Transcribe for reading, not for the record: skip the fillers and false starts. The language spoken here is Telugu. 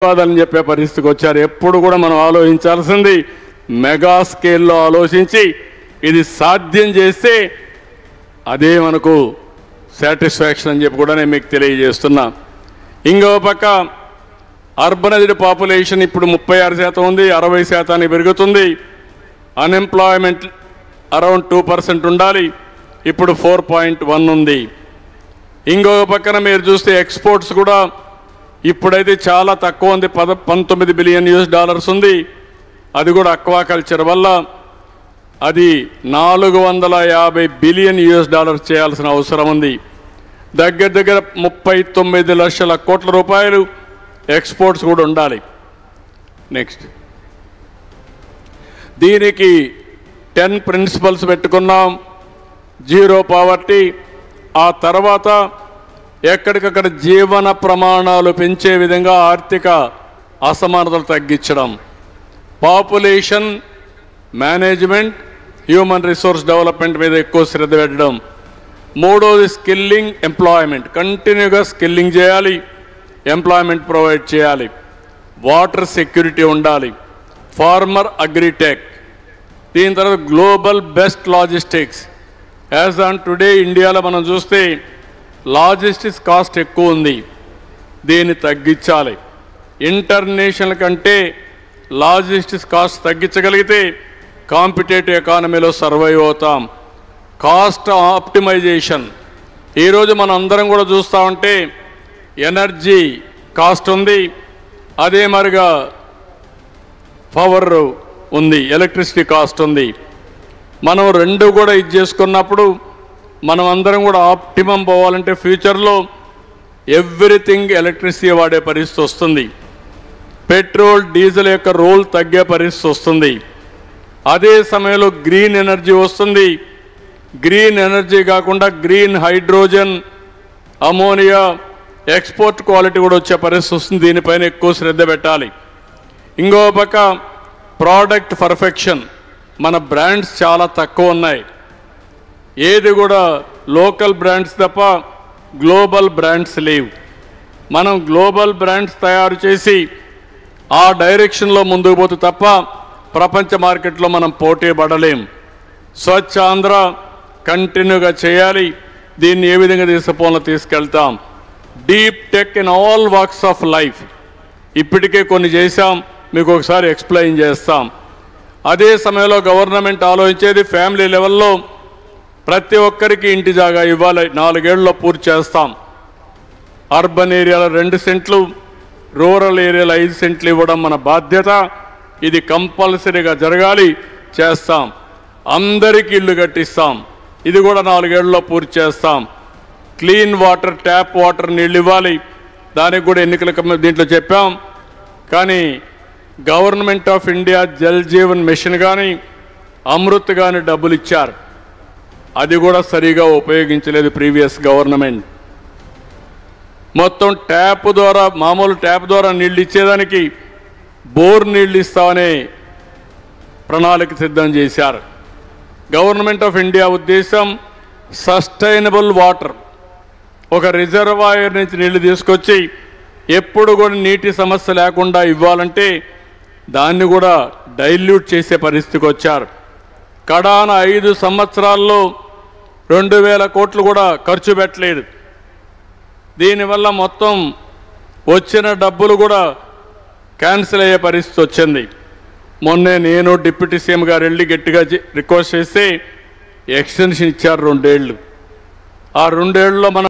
అని చెప్పే పరిస్థితికి వచ్చారు. ఎప్పుడు కూడా మనం ఆలోచించాల్సింది మెగా స్కేల్లో ఆలోచించి ఇది సాధ్యం చేస్తే అదే మనకు సాటిస్ఫాక్షన్ అని చెప్పి కూడా నేను మీకు తెలియజేస్తున్నా. ఇంకో పక్క అర్బనైజ్డ్ పాపులేషన్ ఇప్పుడు 36% ఉంది, 60% పెరుగుతుంది. అన్ఎంప్లాయ్మెంట్ అరౌండ్ 2% ఉండాలి, ఇప్పుడు 4.1 ఉంది. ఇంకొక పక్కన మీరు చూస్తే ఎక్స్పోర్ట్స్ కూడా ఇప్పుడైతే చాలా తక్కువ ఉంది, $19 బిలియన్ ఉంది. అది కూడా అక్వాకల్చర్ వల్ల అది $450 బిలియన్ చేయాల్సిన అవసరం ఉంది. దగ్గర దగ్గర 39 లక్షల కోట్ల రూపాయలు ఎక్స్పోర్ట్స్ కూడా ఉండాలి. నెక్స్ట్ దీనికి 10 ప్రిన్సిపల్స్ పెట్టుకున్నాం. జీరో పావర్టీ, ఆ తర్వాత ఎక్కడికక్కడ జీవన ప్రమాణాలు పెంచే విధంగా ఆర్థిక అసమానతలు తగ్గించడం, population management, human resource development మీద ఎక్కువ శ్రద్ధ పెట్టడం. మూడోది స్కిల్లింగ్, ఎంప్లాయ్మెంట్, కంటిన్యూగా స్కిల్లింగ్ చేయాలి, ఎంప్లాయ్మెంట్ ప్రొవైడ్ చేయాలి. వాటర్ సెక్యూరిటీ ఉండాలి, ఫార్మర్ అగ్రిటెక్. దీని తర్వాత global best logistics. As on today ఇండియాలో మనం చూస్తే లాజిస్టిక్స్ కాస్ట్ ఎక్కువ ఉంది, దీన్ని తగ్గించాలి. ఇంటర్నేషనల్ కంటే లాజిస్టిక్స్ కాస్ట్ తగ్గించగలిగితే కాంపిటేటివ్ ఎకానమీలో సర్వైవ్ అవుతాం. కాస్ట్ ఆప్టిమైజేషన్, ఈరోజు మనం అందరం కూడా చూస్తూ ఉంటే ఎనర్జీ కాస్ట్ ఉంది, అదే మరిగా పవర్ ఉంది, ఎలక్ట్రిసిటీ కాస్ట్ ఉంది. మనం రెండు కూడా ఇది చేసుకున్నప్పుడు మనం అందరం కూడా ఆప్టిమం పోవాలంటే ఫ్యూచర్లో ఎవ్రీథింగ్ ఎలక్ట్రిసిటీ వాడే పరిస్థితి వస్తుంది. పెట్రోల్ డీజిల్ యొక్క రోల్ తగ్గే పరిస్థితి వస్తుంది. అదే సమయంలో గ్రీన్ ఎనర్జీ వస్తుంది. గ్రీన్ ఎనర్జీ కాకుండా green hydrogen, ammonia, export quality కూడా వచ్చే పరిస్థితి వస్తుంది. దీనిపైన ఎక్కువ శ్రద్ధ పెట్టాలి. ఇంకో పక్క ప్రోడక్ట్ పర్ఫెక్షన్, మన బ్రాండ్స్ చాలా తక్కువ ఉన్నాయి. ఏది కూడా లోకల్ బ్రాండ్స్ తప్ప గ్లోబల్ బ్రాండ్స్ లేవు. మనం గ్లోబల్ బ్రాండ్స్ తయారు చేసి ఆ డైరెక్షన్లో ముందుకు పోతే తప్ప ప్రపంచ మార్కెట్లో మనం పోటీ పడలేం. స్వచ్ఛ ఆంధ్ర కంటిన్యూగా చేయాలి. దీన్ని ఏ విధంగా తీసుకెళ్తాం. Deep tech in all walks of life ఇప్పటికే కొన్ని చేశాం, మీకు ఒకసారి ఎక్స్ప్లెయిన్ చేస్తాం. అదే సమయంలో గవర్నమెంట్ ఆలోచించేది ఫ్యామిలీ లెవెల్లో ప్రతి ఒక్కరికి ఇంటి జాగా ఇవ్వాలి, 4 ఏళ్లలో పూర్తి చేస్తాం. అర్బన్ ఏరియాలో 2 సెంట్లు, రూరల్ ఏరియాలో 5 సెంట్లు ఇవ్వడం మన బాధ్యత. ఇది కంపల్సరీగా జరగాలి, చేస్తాం. అందరికీ ఇళ్ళు కట్టిస్తాం, ఇది కూడా 4 ఏళ్లలో పూర్తి చేస్తాం. క్లీన్ వాటర్, ట్యాప్ వాటర్ నీళ్ళు ఇవ్వాలి, దానికి కూడా ఎన్నికల దీంట్లో చెప్పాం. కానీ government of India Jal Jeevan mission కానీ అమృత్ కానీ డబ్బులు ఇచ్చారు, అది కూడా సరిగా ఉపయోగించలేదు ప్రీవియస్ గవర్నమెంట్. మొత్తం ట్యాప్ ద్వారా, మామూలు ట్యాప్ ద్వారా నీళ్ళు ఇచ్చేదానికి బోర్ నీళ్ళు ఇస్తామనే ప్రణాళిక సిద్ధం చేశారు. గవర్నమెంట్ ఆఫ్ ఇండియా ఉద్దేశం సస్టైనబుల్ వాటర్, ఒక రిజర్వాయర్ నుంచి నీళ్లు తీసుకొచ్చి ఎప్పుడు కూడా నీటి సమస్య లేకుండా ఇవ్వాలంటే దాన్ని కూడా డైల్యూట్ చేసే పరిస్థితికి వచ్చారు. కడాన 5 సంవత్సరాల్లో 2000 కోట్లు కూడా ఖర్చు పెట్టలేదు. దీనివల్ల మొత్తం వచ్చిన డబ్బులు కూడా క్యాన్సిల్ అయ్యే పరిస్థితి వచ్చింది. మొన్నే నేను డిప్యూటీ సీఎం గారు వెళ్ళి గట్టిగా రిక్వెస్ట్ చేస్తే ఎక్స్టెన్షన్ ఇచ్చారు 2 ఏళ్ళు. ఆ 2 ఏళ్ళలో మనం